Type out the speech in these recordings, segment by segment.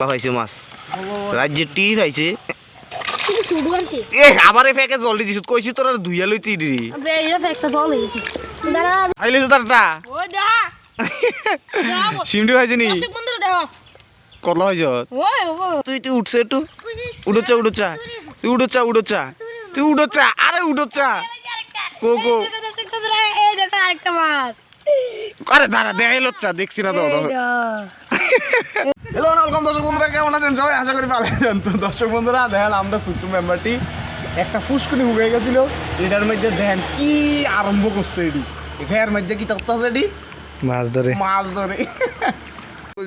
পাইছে মাছ রাজ্যের টি পাইছে এ আবার এই প্যাকে জল দিছিস কইছি তোরা দুইয়া লইতি রে আবে এই প্যাকটা জল দিছি দাঁড়া আইলে তো তারটা ওই দেখা সিমডি হইছে নি দর্শক বন্ধুরা দেখো কতলা হইছ ওই তুই তুই উঠছে একটু উড়োচা তুই উড়োচা আরে উড়োচা কো কো এই দেখো আরেকটা মাছ আরে দাঁড়া দেখাই লচ্চা দেখছি না তো হ্যালো ওয়েলকাম দর্শক বন্ধুরা কেমন আছেন সবাই আশা করি ভালো আছেন তো দর্শক বন্ধুরা দেখেন আমরা ছোট্ট মেম্বারটি একটা ফুসকুনি হুগে গেছিল এটার মধ্যে দেখেন কি আরম্ভ করছে এটি এর মধ্যে কি তত্ত্ব আছে এটি মাছ ধরে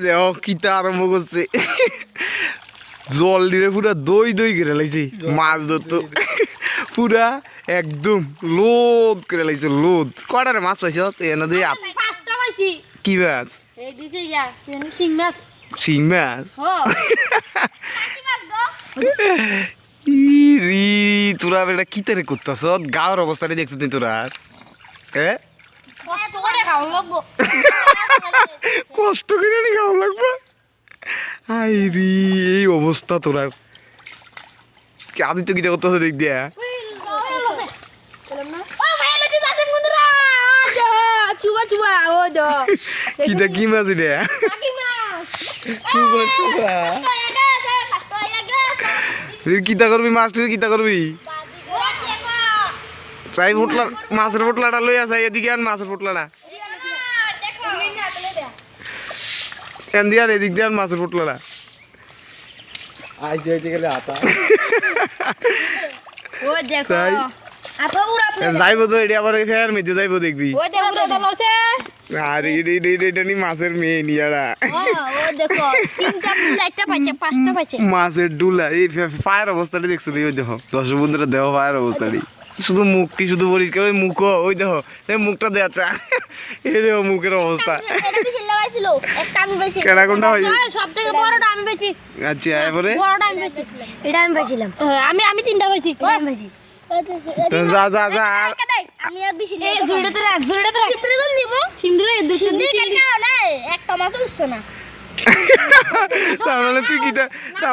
দেখো কিটা আরম্ভ করছে জল দিয়ে পুরা দই দই করে লাইছে মাছ ধরতো পুরা একদম লোদ করে লাইছে লোদ কটারে মাছ পাইছ এনে দিয়ে পাঁচটা পাইছি কি মাছ এই দিছে ইয়া শিং মাছ শিং মাছ ও কি মাছ গো রি তোরা এটা কি তারে করতেছ গাঁর অবস্থাটা দেখছিস তুই তোরা হ্যাঁ কষ্ট করে খাওয়া লাগবো কষ্ট করে নি খাওয়া লাগবে আই রি এই অবস্থা তোরা আদিত্য কি করতেছে দেখ দিয়া কিটা কি মাছ এটা চুবা চুবা কিতা করবি মাছটির কিতা করবি চাই ফুটলা মাছের ফুটলাটা লই আসা এদিকে আন মাছের ফুটলাটা এন দিয়ে এদিক দিয়ে আন মাছের ফুটলাটা আজ দিতে গেলে আতা ও দেখো আতো উড়া যাইবো তো এটি আবার ফের মেজে যাইবো দেখবি ও দেখো উড়া লছে আর এটা নি মাছের মেয়ে নিয়ারা ও দেখো তিনটা চারটা পাইছে পাঁচটা পাইছে মাছের ডুলা এই ফায়ার অবস্থাটা দেখছো ওই দেখো দর্শক বন্ধুরা দেখো ফায়ার অবস্থাটি শুধু মুখটি শুধু পরিষ্কার ওই মুখও ওই দেখো এই মুখটা দেয়া চা এই দেখো মুখের অবস্থা এটা বিশাল লাগাইছিল একটা আমি বেশি কেডা কোনটা হইছে সবথেকে বড়টা আমি বেশি আচ্ছা এবারে বড়টা আমি বেশি এটা আমি বেছিলাম আমি তিনটা বেশি আমি বেশি যা যা যা আমি আর বেশি এই জুড়েতে রাখ সিমড়ি কোন দিব সিমড়ি এর দুটো সিমড়ি না একটা মাছ উঠছে না তার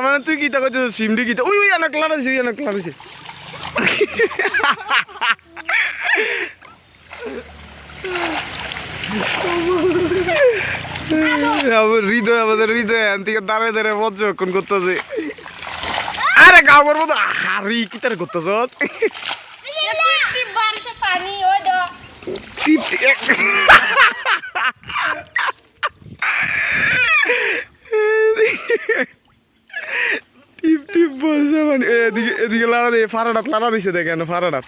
মানে তুই কিতা কইছিস সিমডি কিতা ওই অনেক লাগাইছে হৃদয় আমাদের হৃদয় থেকে দাঁড়ায় দাঁড়ায় পর্যবেক্ষণ করতেছে আরে গাও করবো তো হারি কি তার করতেছ পানি ওই দাও টিপ টিপ বলছে মানে এদিকে লাড়া দিয়ে ফাড়াটাত লাড়া দিছে দেখেন ফাড়াটাত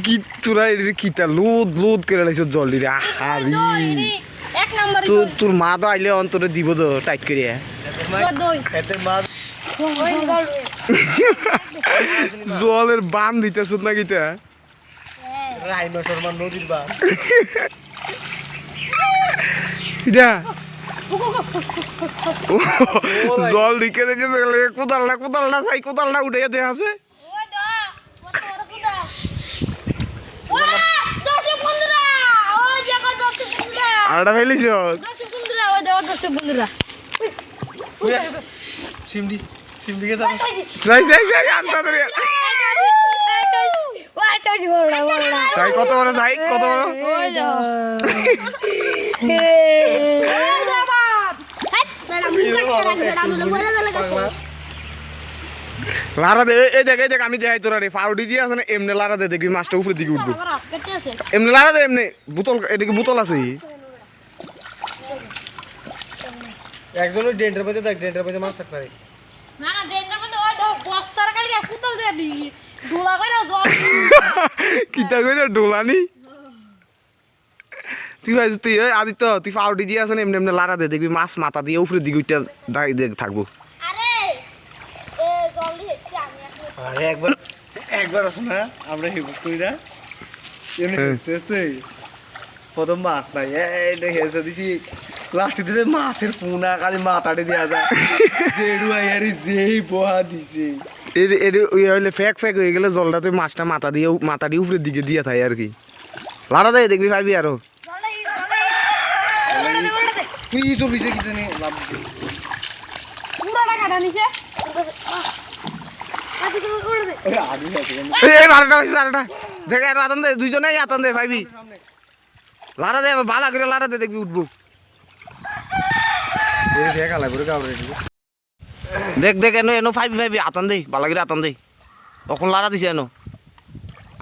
কি তোরা কিতা লোদ করে লাইছ জল দিলে হারি এক নাম্বার তোর মা তো আইলে অন্তরে দিব তো টাইট করিয়া জলের বান দিতেছ না কিতা নদীর বা জল ঢুকে দেখে কোদালটা চাই কোদালটা উঠে দেখা আছে আরটা ফেলিস সিমডিকে যাবে চাই কত বড় লারা দে এই দেখ আমি দেখাই তোরা রে পাউডি দিয়ে আছে না এমনি লারা দে দেখবি মাছটা উপরের দিকে উঠবে এমনি লারা দে এমনি বোতল এদিকে বোতল আছে একজন ওই ডেন্টার মধ্যে দেখ ডেন্টার মধ্যে মাছ থাকতে পারে না ডেন্ডার মধ্যে ওই দাও বস্তার কালি কুতল দে আপনি ঢোলা করে দাও কিতা কইরা ডোলানি তুই ভাই তুই আদিত্য তুই পাউডি দিয়ে আছে না এমনি এমনি লারা দে দেখবি মাছ মাথা দিয়ে উপরের দিকে উঠে থাকবো আরে এ জলদি হচ্ছে আমি আরে একবার আসো না আমরা হিবুক কইরা এমনি তেস্তে প্রথম মাছ নাই এইটা হেসে দিছি লাস্টে দিতে মাছের পোনা খালি মাথাটা দেওয়া যায় জেডু আইয়ারি যেই বহা দিছে এর হইলে ফ্যাক হয়ে গেলে জলটা তুই মাছটা মাথা দিয়ে উপরের দিকে দিয়ে থাকে আর কি লারা দে দেখবি পাইবি আরো তুই তোর বিষয়ে কিছু নেই লাভ দিছে। পুরোটা কাটা নিচে ওই আগে আছে কেন? এই আরেকটা হইছে আরেকটা দেখে আর আতন দে দুইজনেই আতন দে পাইবি লারা দে ভালো করে লারা দে দেখবি উঠবো দেখ দেখ এনো এনো পাইবি পাইবি আতন দে ভালো করে আতন দে তখন লারা দিছে এনো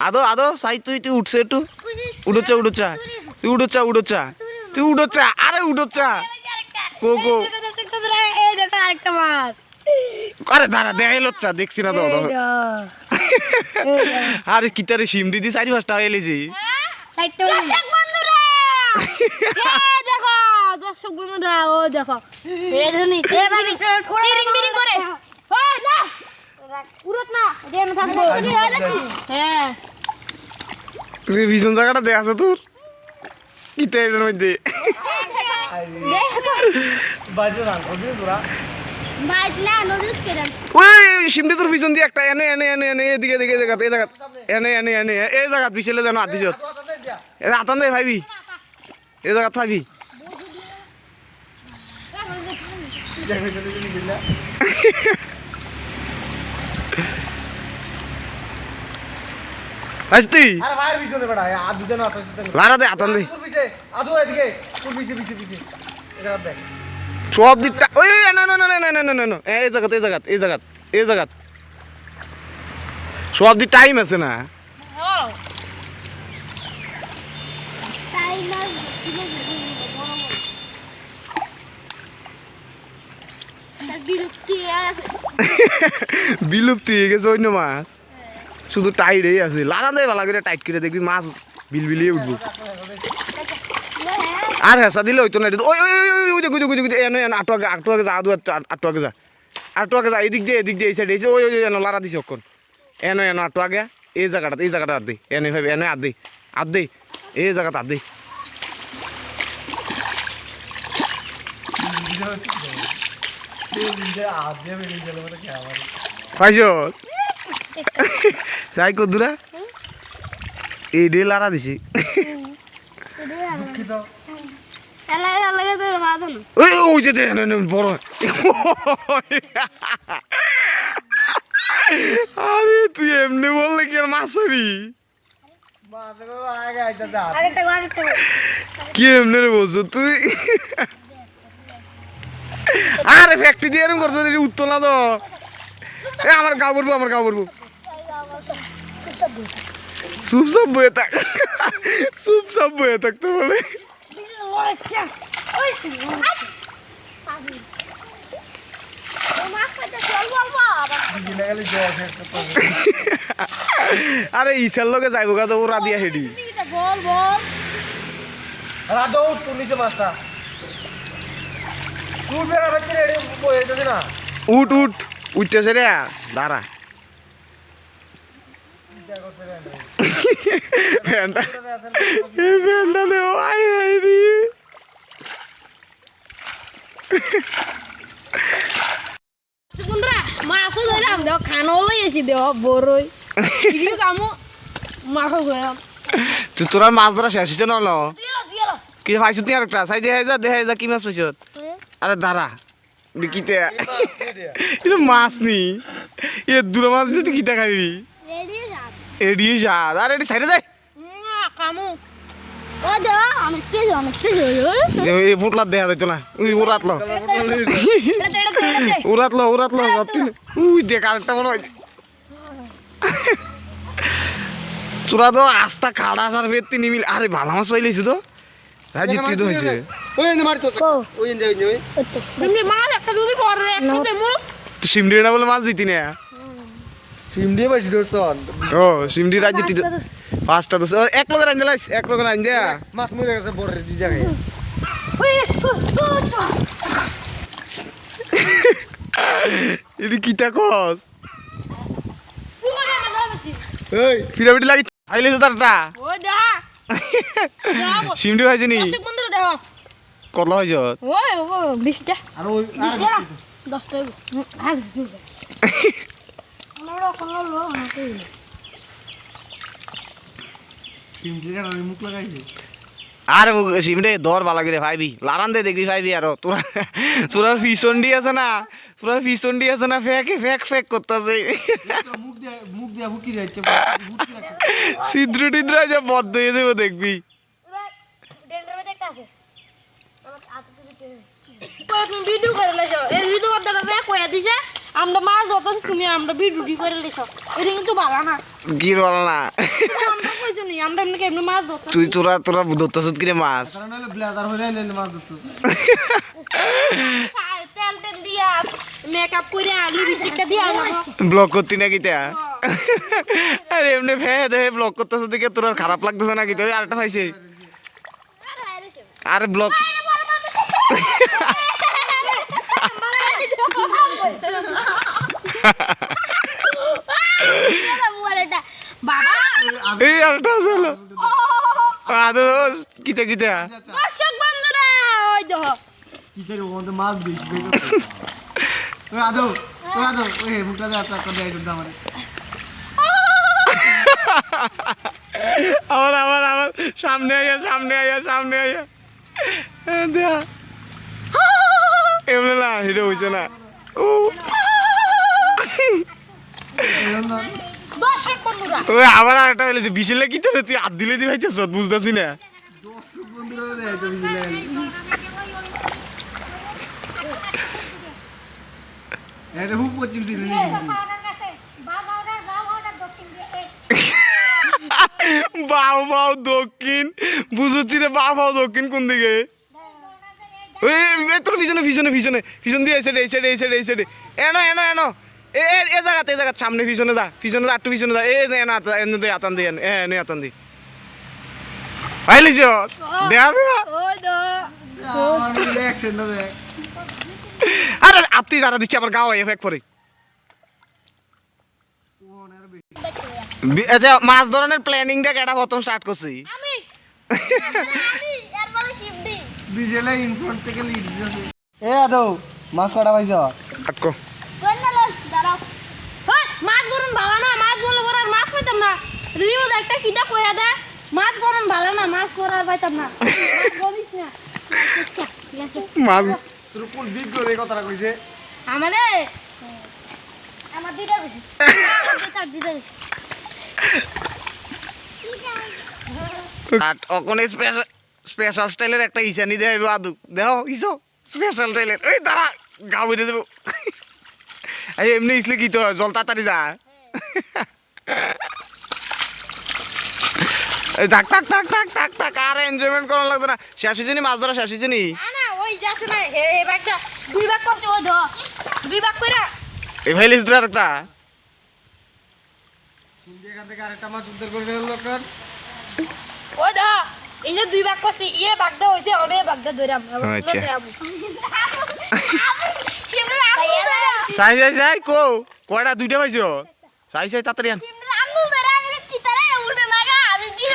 আদো আদো সাই তুই তুই উঠছে একটু উড়োচ্ছা উড়োচ্ছা তুই উড়োচ্ছা উড়োচ্ছা তুই উড়োচ্ছা আরে উড়োচ্ছা কো কো এই দেখো আরেকটা মাছ আরে দাঁড়া দেখাই লচ্ছা দেখছি না তো আরে কিতারে সিমডি দি 4-5টা এলেছি দর্শক বন্ধুরা এই দেখো দর্শক বন্ধুরা ও দেখো এই ধনি টিরিং বিরিং করে ওই না উড়ত না দেন থাকবো হ্যাঁ রিভিশন জায়গাটা দেখ আছে তোর কিতা এর মধ্যে দেখো বাজে না ওদিকে তোরা বাইতলা নজুস কেরাম ওই সিমডি তোর পিছন দিয়ে একটা এনে এনে এনে এনে এদিকে এদিকে এই জায়গা এনে এনে এনে এই জায়গা বিছেলে জানো আদিস এ আতান দে ভাইবি এই জায়গা থাকবি আসতি আরে ভাই পিছনে বেটা আর দুজন আছে লারা দে আতান দে তোর পিছে আদু এদিকে তোর পিছে পিছে পিছে এটা দেখ সব দিকটা ওই না না না না না না না না এই জায়গা এই জায়গা এই জায়গা এই জায়গা সব দি টাইম আছে না ও টাইমার বিরক্তি আছে বিলুপ্তি হয়ে গেছে অন্য মাছ শুধু টাইটেই আছে লাগান দেয় ভালো করে টাইট করে দেখবি মাছ বিলবিলিয়ে উঠবো আর হেসা দিলে হইতো না ওই ওই ওই ওই গুজু গুজু এনে এনে আটু আগে যা আটু আগে যা এদিক দিয়ে এই সাইড এসে ওই ওই এনে লারা দিছি অক্ষণ এনে এনে আটু আগে এই জায়গাটা আর দে এনে ভাবি এনে আর দে এই জায়গাটা আর দে পাইছ যাই কদুরা এই ডে লারা দিছি ওই ওই যে বড় আরে তুই এমনি বললে কি আর মাছ হবি কি এমনি রে বলছো তুই আরে ফ্যাক্টরি দিয়ে এরকম করতে উঠতো না তো এ আমার গাও করবো চুপচাপ বয়ে থাকতে বলে আরে ইসার লগে যাইব গা তো ওরা দিয়া হেডি বল বল রাদো তুই নিচে মাছটা তুই বেড়া বাচ্চা রেডি বয়ে যাবে না উঠ উঠতেছে রে দাঁড়া ফ্যানটা দেও আই রে বন্ধুরা মাছও ধরলাম দেও খানো লইছি দেও বড়ই ভিডিও কামো মাছও ধরলাম তুই তোরা মাছ ধরা শেষ হচ্ছে না দিলো কি পাইছো তুই আরেকটা সাই দেখাই যা কি মাছ পাইছ আরে দাঁড়া কিতে এটা মাছ নি এ দূরে মাছ দিতে কিটা খাইবি রেডি যাক এড়িয়ে যা আরে এটি সাইডে দে কামো ও দা অনেক তেজ এই ফুটলা দেখা যাইতো না উই উড়াতলো উড়াতলো উই দেখ আরেকটা মনে হয় তোরা তো আস্তা খাড়া আসার ফেরতি নিমিল আরে ভালো মাছ পাইলেছি তো জিততে তো হয়েছে ওই এনে মারি তো ওই এনে ওই তুমি মাছ একটা দুদি পরে একটু দেমু তো সিমডি না বলে মাছ দিতি না সিম দিয়ে বেশি ধরছন ও সিমডি রাজ দিতি পাঁচটা তো এক লোকের আইন দিলাইস এক লোকের আইন দেয়া মাছ মরে গেছে বড় রেডি জায়গায় ওই এটি কিটা কস এই পিরামিড লাগি আইলে তো তারটা ও দা সিমডি হয়েছে নি দর্শক বন্ধুরা দেখো কত হয়েছ ওই 20টা আর ওই 10টা হ্যাঁ আমরা কোন লো আমাকে মুখ লাগাইছে আর সিমরে দর ভালো করে ভাইবি লারান দে দেখবি ভাইবি আর তোরা তোরা ফিসন্ডি আছে না ফেকে ফেক করতেছে মুখ দিয়ে হুকি যাচ্ছে ছিদ্র টিদ্র যা বদ্ধ হয়ে যাবো দেখবি ডেন্ডার মধ্যে একটা আছে আমার হাতে কিছু ভিডিও করে লেছো এই ভিডিও করতে কইয়া দিছে আমরা মাছ যত তুমি আমরা ভিডিও করে লেছো এটা কিন্তু ভালো না কি বল না আমরা কইছো নি আমরা এমনি কেমনে মাছ ধরতে তুই তোরা ধরতেছিস কিরে মাছ কারণ হলো ব্লেজার হইলে এলে মাছ ধরতো তেল তেল দিয়া মেকআপ করে লিপস্টিকটা দিয়া ব্লক করতি নাকি তা আরে এমনি দে ব্লক করতেছ দিকে তোর আর খারাপ লাগতেছে নাকি তো আরেকটা হয়েছে আর ব্লক বাবা এই আরেকটা আছে হলো আদো কিতা দর্শক বন্ধুরা ওই দেখো কি করে ওদের মাছ দিস দেখো ওই আদো ওই মুখটা যা টাকা দেয় একদম আমারে আমার সামনে আয়া দেয়া এমনি না হিরো হইছে না ও দর্শক বন্ধুরা ওই আবার আরেকটা হইলে যে বিশালে কি তোরে তুই হাত দিলে দি ভাইতেছ বুঝতাছি না দর্শক বন্ধুরা দেয় তো বুঝলে এটা হুক পচিম দিলে বাউ দক্ষিণ বুঝছি রে বাউ দক্ষিণ কোন দিকে তোর পিছন দিয়ে এই সাইডে এনো এ জায়গাতে সামনে পিছনে যা একটু পিছনে যা আতান দি পাইলিস আরে আপনি যারা দিচ্ছে আবার গাও এফেক্ট করে আচ্ছা মাছ ধরনের প্ল্যানিংটা কেটা প্রথম স্টার্ট করছি আমি এরপরে শিবডি বিজেলা ইনফ্রন্ট থেকে লিড দিছে এ আদো মাছ কটা পাইছ আটকো কোনলা দাঁড়াও ওই মাছ ধরুন ভালো না মাছ ধরলে পরে আর মাছ পাইতাম না রিও একটা কিটা কইয়া দে মাছ ধরুন ভালো না মাছ করার পাইতাম না বলিস না মাছ তোর কোন দিক করে কথাটা কইছে আমারে আমার দিদা কইছে তার দিদা কইছে ওখানে স্পেশাল স্টাইলের একটা ইসানি দেব আদু দেও ইসো স্পেশাল স্টাইলের এই দাঁড়া গা বেঁধে দেবো এই এমনি ইসলে কি তো জল তাড়াতাড়ি যা থাক আর এনজয়মেন্ট করা লাগতো না শেষ হয়েছে মাছ ধরা শেষ হয়েছে নি না ওই যাচ্ছে না হে ব্যাগটা দুই ভাগ করতে ওই ধর দুই ভাগ কইরা এই ভাই লিস্ট একটা এখান থেকে আরেকটা মাছ উদ্ধার করে নিল লোকের ওই ধর এই যে দুই ভাগ করছি ইয়ে ভাগটা হইছে ওরে ভাগটা ধইরাম আচ্ছা। শিমলা সাই কয়টা দুইটা পাইছো সাই তাড়াতাড়ি আন আঙ্গুল ধরে আমি কি তারে উঠে লাগা আমি কি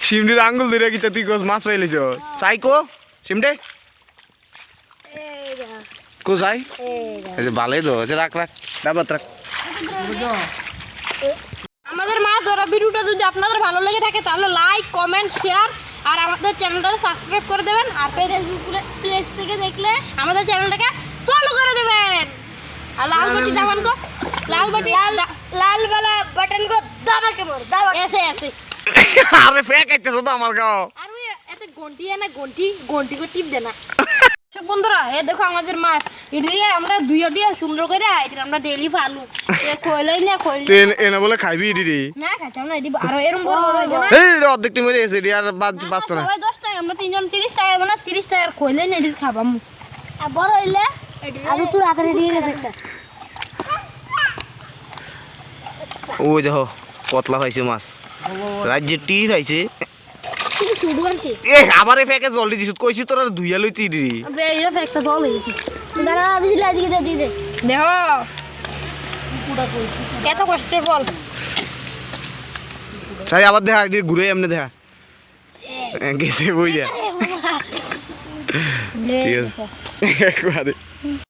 সিমডির আঙ্গুল ধরে কি তুই গোস মাছ পাইলিছ সাই সিমডে সাই এই যে ভালোই তো রাখ ডাবাত রাখ আমাদের মাছ ধরা ভিডিওটা যদি আপনাদের ভালো লেগে থাকে তাহলে লাইক কমেন্ট শেয়ার আর আমাদের চ্যানেলটা সাবস্ক্রাইব করে দেবেন আর ফেসবুক পেজ থেকে দেখলে আমাদের চ্যানেলটাকে ফলো করে দেবেন আর লাল বাটি দাবান কো লাল বাটি লাল वाला बटन को दबा के मार दबा ऐसे আরে ফেক আইতেছ তো আমার গাও আর ওই এতে ঘন্টি না ঘন্টি কো টিপ দেনা সব বন্ধুরা এ দেখো আমাদের মাছ এদিকে আমরা দুইটা সুন্দর করে এটা আমরা ডেইলি ফালু এ কইলাই না কইলি তেন এনা বলে খাইবি দিদি না খাইতাম না এডি আরো এরকম বড় বড় হইবো না এই অর্ধেক টিম হয়ে গেছে আর বাঁচতো না সবাই 10 টাকা আমরা তিনজন 30 টাকা বানা 30 টাকার কইলাই না এডি খাবাম আর বড় হইলে আমি তোর হাতে দিয়ে গেছে একটা ওই দেখো পতলা পাইছে মাছ রাজ্যে টি পাইছে সুডুয়ান্তি এ আবার এই প্যাকেজ জলদি দিছ কইছি তোরা ধুইয়া লইতি দিদি আবে এর ফ্যাক্টর জল হইছে দাঁড়া বেশি লাগি দিয়ে দে দেখো পুরা কই এত কষ্টের ফল চাই আবার দেখা ঘুরে এমনি দেখা গেছে বই যা ঠিক আছে একবারে